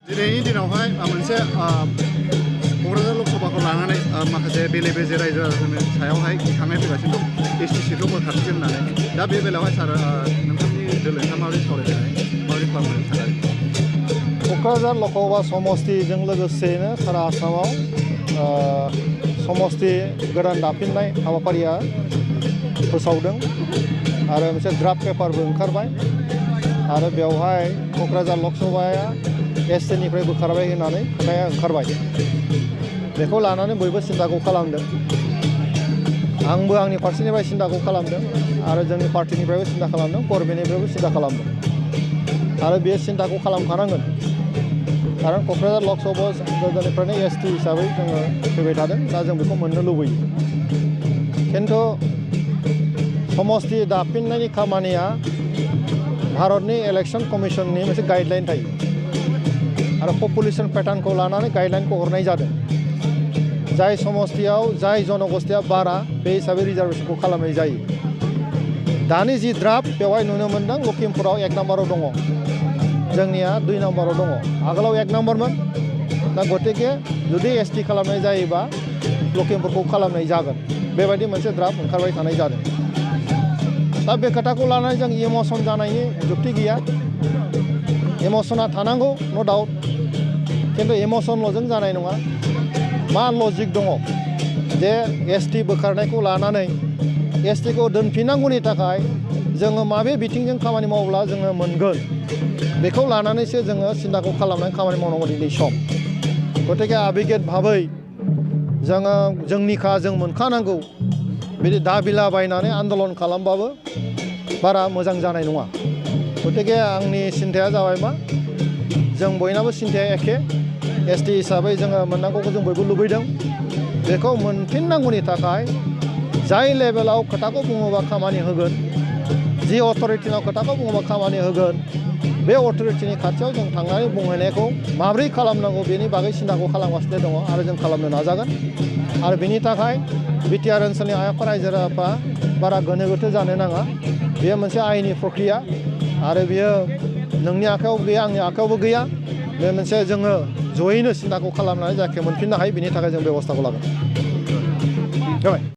दिनैनि दिनावहाय मोनसे क'क्राझार लकसभाखौ लानानै माखासे बेले बेजे रायजो राजाफोरनि सायावहाय गिखांनाय फैगासिनो दं एसटि सिटखौ बोखारसै होननानै दा बे बेलायावहाय सार नोंथांनि दोलोआ माबोरै सावरायनानै माबोरै खालामनो सानो क'क्राझार लकसभा समष्टिजों लोगोसेनो सारा आसामाव समष्टि गोदान दाफिननाय हाबाफारिया फोसावदों आरो मोनसे ड्राफ्ट पेपारबो ओंखारबाय आरो बेवहाय क'क्राझार लकसभाया एसटिनिफ्राय बोखारबाय होननानै खोथाया ओंखारबाय बेखौ लानानै बयबो सिन्ताखौ खालामदों आंबो आंनि फारसेनिफ्राय सिन्ताखौ खालामदों आरो जोंनि पार्टिनिफ्रायबो सिन्ता खालामदों गभर्नमेन्टनिफ्रायबो सिन्ता खालामदों आरो बे सिन्ताखौ खालामखानांगोन कारण क'क्राझार लकसभा गोदोनिफ्रायनो एसटि हिसाबै जोङो फैबाय थादों दा जों बेखौ मोननो लुबैयो खिन्थु समष्टि दाफिननायनि खामानिया भारतनि इलेक्शन कमिशननि मोनसे गाइडलाइन थायो आरो पपुलेशन पेटार्नखौ लानानै गाइडलाइनखौ हरनाय जादों जाय समष्टियाव जाय जनगोष्ठिया बारा बे हिसाबै रिजार्भेशनखौ खालामनाय जायो दानि जि ड्राफ्ट बेवहाय नुनो मोनदों लखिमपुराव 1 नाम्बाराव दङ जोंनिया 2 नाम्बाराव दङ आगोलाव 1 नाम्बारमोन दा गतिके जुदि एसटि खालामनाय जायोबा लखिमपुरखौ खालामनाय जागोन बेबायदि मोनसे ड्राफ्ट ओंखारबाय थानाय जादों दा बे खोथाखौ लानानै जों इमोसन जानायनि जुक्ति गैया इमोसना थानांगौ नो डाउट खिन्थु इमोसनल'जों जानाय नङा मा लजिक दङ जे एसटि बोखारनायखौ लानानै एसटिखौ दोनफिननांगौनि थाखाय जोङो माबे बिथिंजों खामानि मावब्ला जोङो मोनगोन बेखौ लानानैसो जोङो सिन्ताखौ खालामनानै खामानि मावनांगौ दिनै सम गतिके आबिगेट भाबै जोङो जोंनिखा जों मोनखानांगौ बिदि दाबिला बायनानै आन्दलन खालामबाबो बारा मोजां जानाय नङा गतिके आंनि सिन्ताया जाबाय मा जों बयनाबो सिन्ताया एखे एसटि हिसाबै जोङो मोननांगौखौ जों बयबो लुबैदों बेखौ मोनफिननांगौनि थाखाय जाय लेभेलाव खोथाखौ बुङोबा खामानि होगोन जि अथ'रिटिनाव खोथाखौ बुङोबा खामानि होगोन बे अथ'रिटिनि खाथियाव जों थांनानै बुंहैनायखौ माबोरै खालामनांगौ बेनि बागै सिन्ताखौ खालामगासिनो दङ आरो जों खालामनो नाजागोन आरो बेनि थाखाय बिटिआर ओनसोलनि आइआफा रायजो राजाफ्रा बारा गोनो गोथो जानो नाङा बेयो मोनसे आयेननि प्रक्रिया आरो बेयो नोंनि आखायाव गैया आंनि आखायावबो गैया बे मोनसे जोङो जयैनो सिन्ताखौ खालामनानै जाहाथे मोनफिननो हायो बेनि थाखाय जों बेबस्थाखौ लागोन जाबाय